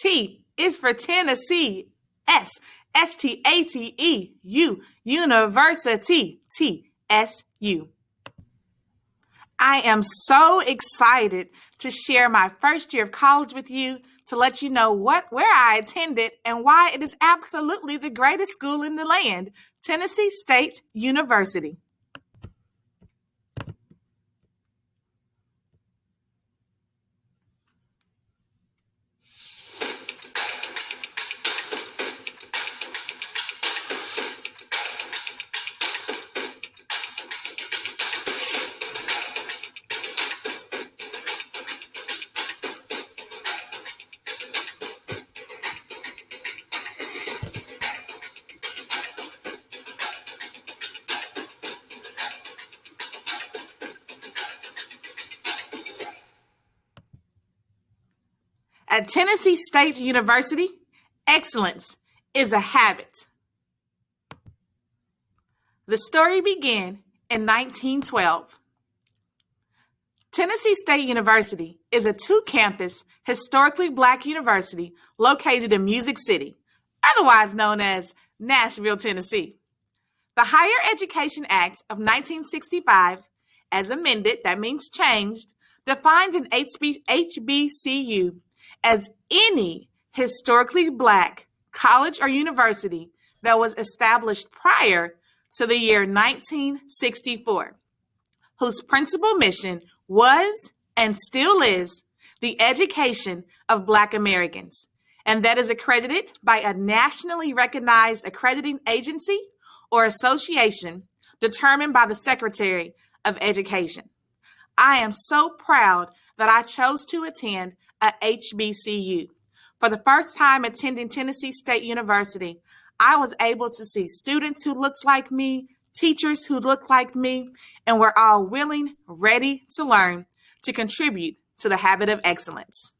T is for Tennessee. STATEU, University, TSU. I am so excited to share my first year of college with you, to let you know where I attended and why it is absolutely the greatest school in the land, Tennessee State University. At Tennessee State University, excellence is a habit. The story began in 1912. Tennessee State University is a two-campus, historically Black university located in Music City, otherwise known as Nashville, Tennessee. The Higher Education Act of 1965, as amended, that means changed, defines an HBCU as any historically Black college or university that was established prior to the year 1964, whose principal mission was and still is the education of Black Americans, and that is accredited by a nationally recognized accrediting agency or association determined by the Secretary of Education. I am so proud that I chose to attend a HBCU. For the first time attending Tennessee State University, I was able to see students who looked like me, teachers who looked like me, and were all willing, ready to learn, to contribute to the habit of excellence.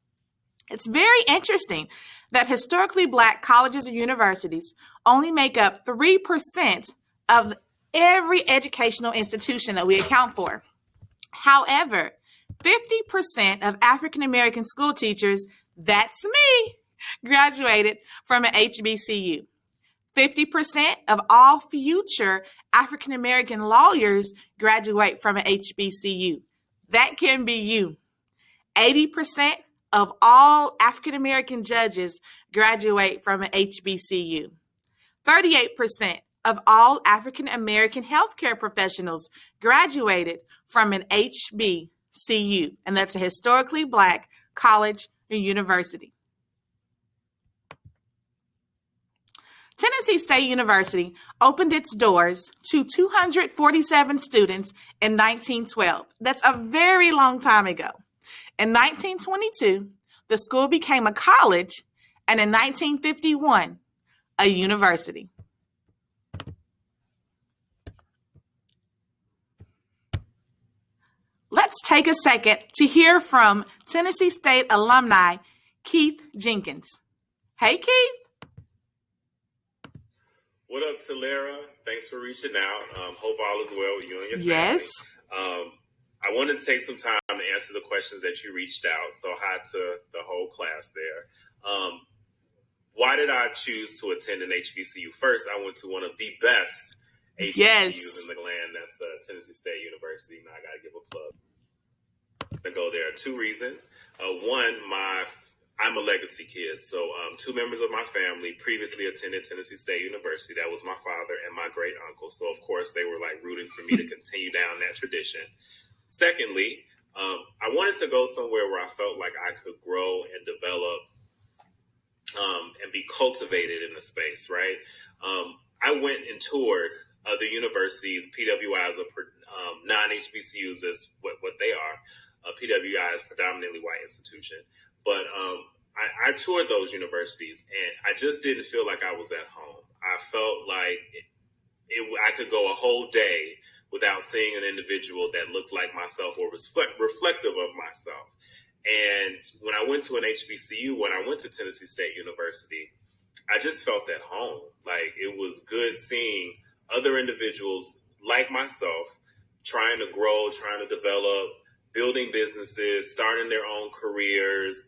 It's very interesting that historically Black colleges and universities only make up 3% of every educational institution that we account for. However, 50% of African American school teachers, that's me, graduated from an HBCU. 50% of all future African American lawyers graduate from an HBCU. That can be you. 80% of all African American judges graduate from an HBCU. 38% of all African American healthcare professionals graduated from an HBCU, and that's a historically Black college or university. Tennessee State University opened its doors to 247 students in 1912. That's a very long time ago. In 1922, the school became a college, and in 1951, a university. Let's take a second to hear from Tennessee State alumni Keith Jenkins. Hey, Keith. What up, Talera? Thanks for reaching out. Hope all is well with you and your family. Yes. I wanted to take some time to answer the questions that you reached out. So hi to the whole class there. Why did I choose to attend an HBCU? First, I went to one of the best HBCUs in the land. That's Tennessee State University. Now I got to give a plug. To go there. Two reasons. One, I'm a legacy kid. So two members of my family previously attended Tennessee State University. That was my father and my great uncle. So of course they were like rooting for me to continue down that tradition. Secondly, I wanted to go somewhere where I felt like I could grow and develop and be cultivated in the space, right? I went and toured other universities. PWIs are non-HBCUs as what they are. PWI is predominantly white institution. But I toured those universities, and I just didn't feel like I was at home. I felt like I could go a whole day without seeing an individual that looked like myself or was reflective of myself. And when I went to an HBCU, when I went to Tennessee State University, I just felt at home. Like it was good seeing other individuals like myself trying to grow, trying to develop, building businesses, starting their own careers,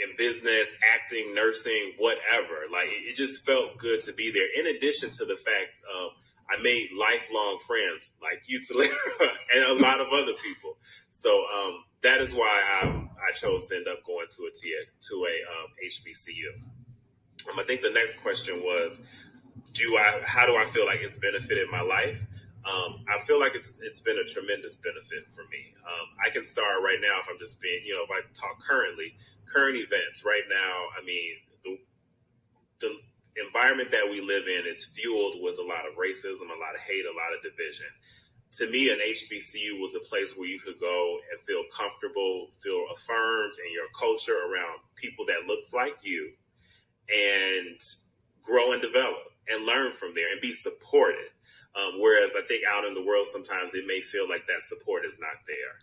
in business, acting, nursing, whatever. Like it just felt good to be there. In addition to the fact I made lifelong friends like you, Talera, and a lot of other people. So that is why I chose to end up going to a HBCU. I think the next question was, how do I feel like it's benefited my life? I feel like it's been a tremendous benefit for me. I can start right now if I'm just being, if I talk current events right now. I mean, the environment that we live in is fueled with a lot of racism, a lot of hate, a lot of division. To me, an HBCU was a place where you could go and feel comfortable, feel affirmed in your culture around people that looked like you, and grow and develop and learn from there and be supported. Whereas I think out in the world, sometimes it may feel like that support is not there.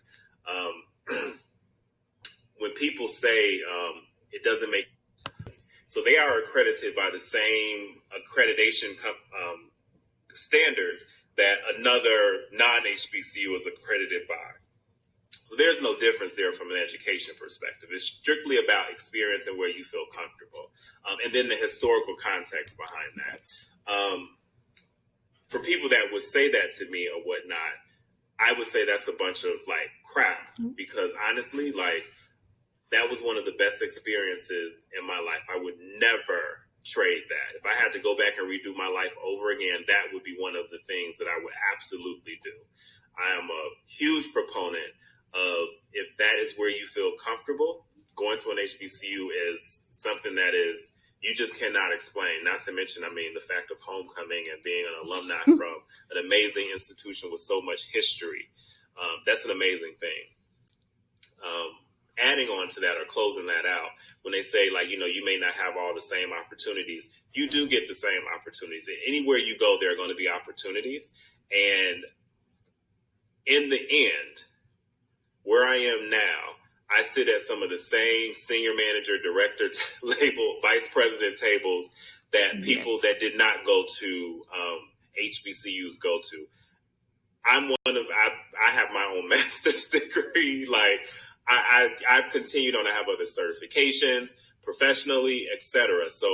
When people say it doesn't make sense, so they are accredited by the same accreditation standards that another non-HBCU is accredited by. So there's no difference there from an education perspective. It's strictly about experience and where you feel comfortable. And then the historical context behind that. For people that would say that to me or whatnot, I would say that's a bunch of like crap, because honestly, like that was one of the best experiences in my life. I would never trade that. If I had to go back and redo my life over again, that would be one of the things that I would absolutely do. I am a huge proponent of, if that is where you feel comfortable, going to an HBCU is something that is, you just cannot explain. Not to mention, I mean, the fact of homecoming and being an alumni from an amazing institution with so much history. That's an amazing thing. Adding on to that or closing that out, when they say like, you may not have all the same opportunities, you do get the same opportunities. Anywhere you go, there are going to be opportunities. And in the end, where I am now, I sit at some of the same senior manager, director vice president tables that people that did not go to HBCUs go to. I have my own master's degree. Like I've continued on to have other certifications professionally, etc. So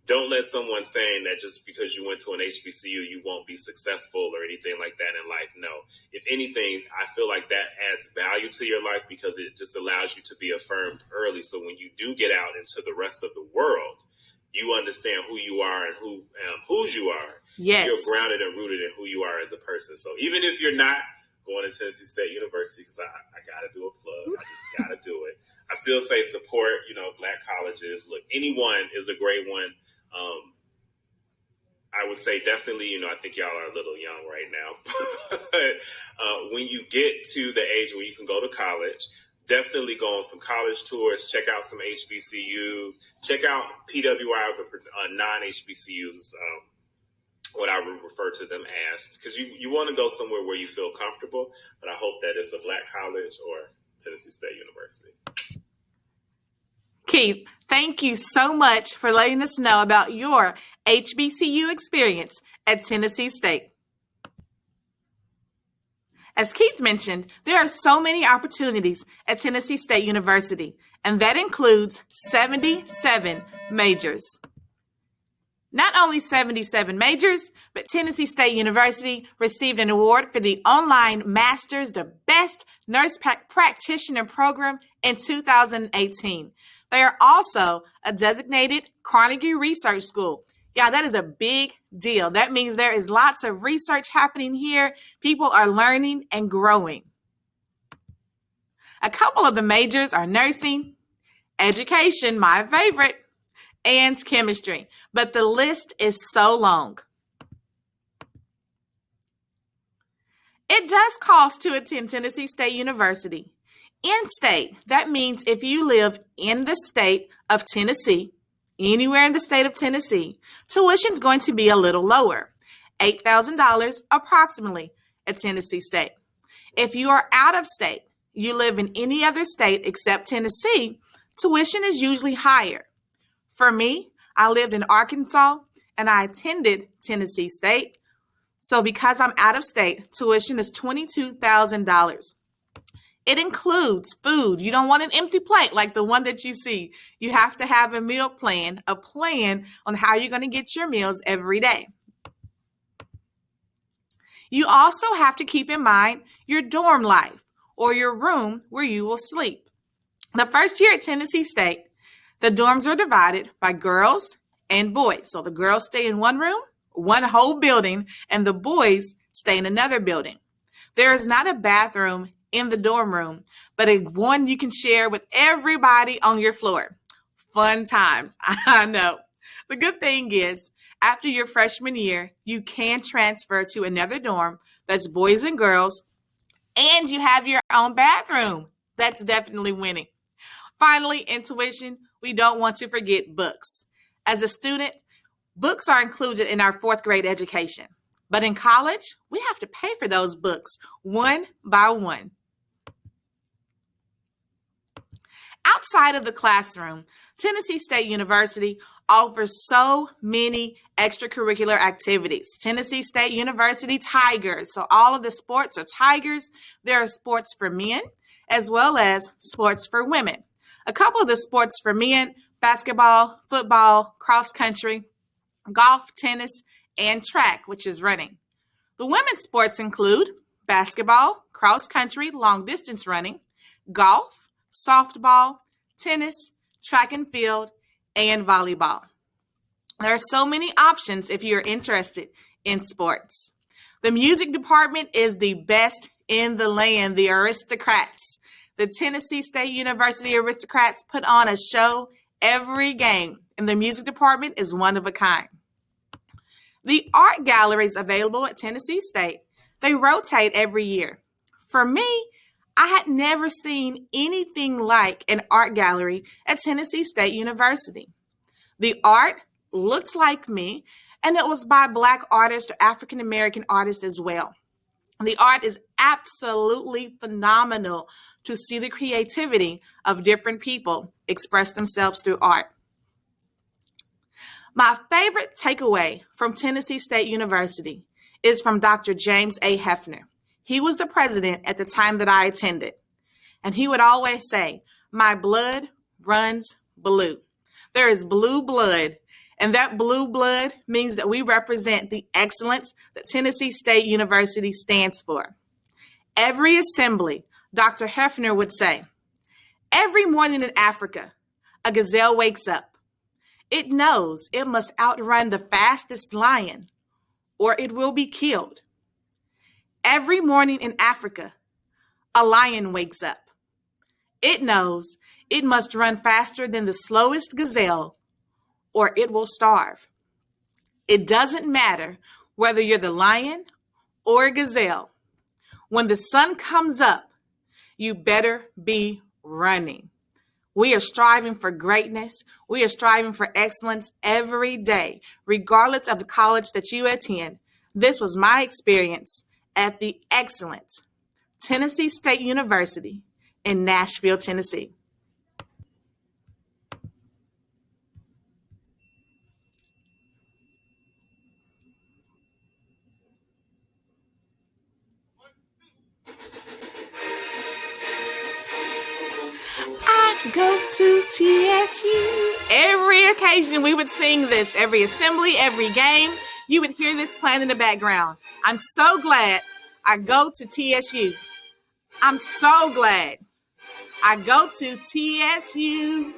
don't let someone saying that just because you went to an HBCU, you won't be successful or anything like that in life. No. If anything, I feel like that adds value to your life because it just allows you to be affirmed early. So when you do get out into the rest of the world, you understand who you are and whose you are. Yes. You're grounded and rooted in who you are as a person. So even if you're not going to Tennessee State University, because I got to do a plug, I just got to do it. I still say support, Black colleges. Look, anyone is a great one. I would say definitely, I think y'all are a little young right now, but when you get to the age where you can go to college, definitely go on some college tours, check out some HBCUs, check out PWIs or non-HBCUs, what I would refer to them as, because you want to go somewhere where you feel comfortable, but I hope that it's a Black college or Tennessee State University. Keith, thank you so much for letting us know about your HBCU experience at Tennessee State. As Keith mentioned, there are so many opportunities at Tennessee State University, and that includes 77 majors. Not only 77 majors, but Tennessee State University received an award for the online Masters, the Best Nurse Practitioner Program in 2018. They are also a designated Carnegie Research School. Yeah, that is a big deal. That means there is lots of research happening here. People are learning and growing. A couple of the majors are nursing, education, my favorite, and chemistry. But the list is so long. It does cost to attend Tennessee State University. In-state, that means if you live in the state of Tennessee, anywhere in the state of Tennessee, tuition is going to be a little lower, $8,000 approximately at Tennessee State. If you are out of state, you live in any other state except Tennessee, tuition is usually higher. For me, I lived in Arkansas and I attended Tennessee State. So because I'm out of state, tuition is $22,000. It includes food. You don't want an empty plate like the one that you see. You have to have a meal plan, a plan on how you're going to get your meals every day. You also have to keep in mind your dorm life or your room where you will sleep. The first year at Tennessee State, the dorms are divided by girls and boys. So the girls stay in one room, one whole building, and the boys stay in another building. There is not a bathroom in the dorm room, but one you can share with everybody on your floor. Fun times, I know. The good thing is, after your freshman year, you can transfer to another dorm that's boys and girls, and you have your own bathroom. That's definitely winning. Finally, in tuition, we don't want to forget books. As a student, books are included in our fourth grade education. But in college, we have to pay for those books one by one. Outside of the classroom, Tennessee State University offers so many extracurricular activities. Tennessee State University Tigers. So all of the sports are Tigers. There are sports for men as well as sports for women. A couple of the sports for men: basketball, football, cross country, golf, tennis, and track, which is running. The women's sports include basketball, cross country, long distance running, golf, softball, tennis, track and field, and volleyball. There are so many options if you're interested in sports. The music department is the best in the land, the Aristocrats. The Tennessee State University Aristocrats put on a show every game, and the music department is one of a kind. The art galleries available at Tennessee State, they rotate every year. For me, I had never seen anything like an art gallery at Tennessee State University. The art looked like me, and it was by Black artists or African American artists as well. The art is absolutely phenomenal to see the creativity of different people express themselves through art. My favorite takeaway from Tennessee State University is from Dr. James A. Hefner. He was the president at the time that I attended, and he would always say, "My blood runs blue." There is blue blood, and that blue blood means that we represent the excellence that Tennessee State University stands for. Every assembly, Dr. Hefner would say, "Every morning in Africa, a gazelle wakes up. It knows it must outrun the fastest lion, or it will be killed. Every morning in Africa, a lion wakes up. It knows it must run faster than the slowest gazelle, or it will starve. It doesn't matter whether you're the lion or a gazelle. When the sun comes up, you better be running." We are striving for greatness. We are striving for excellence every day, regardless of the college that you attend. This was my experience at the excellent Tennessee State University in Nashville, Tennessee. I go to TSU. Every occasion we would sing this, every assembly, every game, you would hear this playing in the background. I'm so glad I go to TSU. I'm so glad I go to TSU.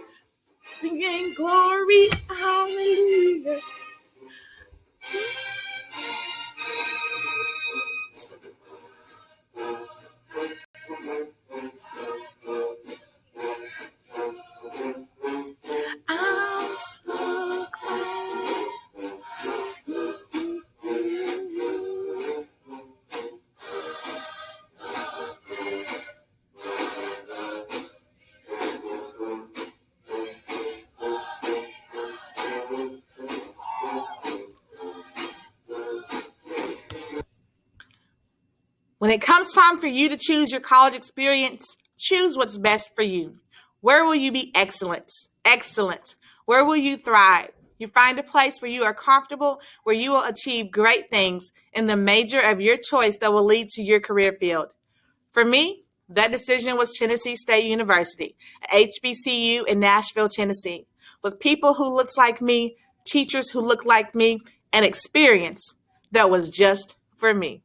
Singing glory, hallelujah. I'm so glad. When it comes time for you to choose your college experience, choose what's best for you. Where will you be excellent? Excellent. Where will you thrive? You find a place where you are comfortable, where you will achieve great things in the major of your choice that will lead to your career field. For me, That decision was Tennessee State University, a HBCU in Nashville, Tennessee, with people who looked like me, teachers who looked like me, and experience that was just for me.